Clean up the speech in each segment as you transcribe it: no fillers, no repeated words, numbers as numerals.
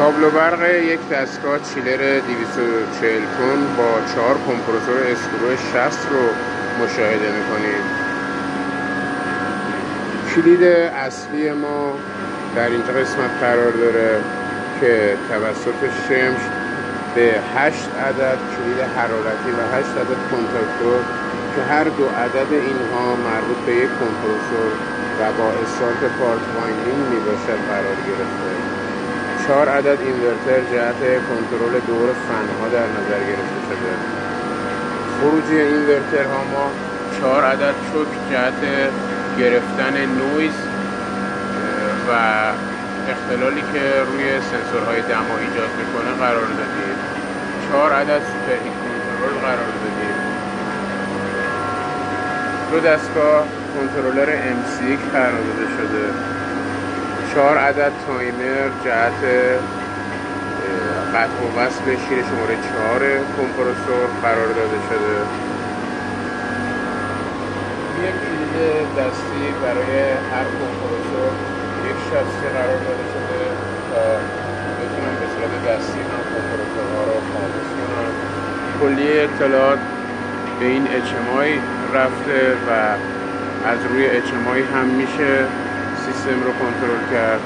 تابلو برق یک دستگاه چیلر 240 تن با 4 کمپرسور اسکرو 60 رو مشاهده میکنید. کلید اصلی ما در اینجا قسمت قرار داره که توسط شمش به 8 عدد کلید حرارتی و 8 عدد کنتاکتور که هر دو عدد اینها مربوط به یک کمپرسور و با استارت پارت وایندینگ می باشد قرار گرفته. 4 عدد اینورتر جهت کنترل دور فنها در نظر گرفته شده. خروجی اینورترها ما 4 عدد چوک جهت گرفتن نویز و اختلالی که روی سنسورهای دما ایجاد میکنه قرار دادیم. 4 عدد سوپر هیت کنترل قرار دادیم. 2 دستگاه کنترلر MCX قرار داده شده. 4 عدد تایمر جهت قطع و وصل شیر شماره 4 کمپرسور قرار داده شده. یک کلید دستی برای هر کمپرسور یک شاسی قرار داده شده تا بتونن به صورت دستی هم کمپرسورها رو خاموش کنن. کلیه اطلاعات به این HMI رفته و از روی HMI هم میشه سیستم رو کنترل کرد.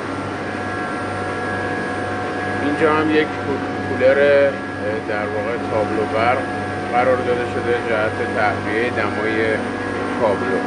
اینجا هم یک کولر در واقع تابلو برق قرار داده شده جهت تهویه دمای تابلو.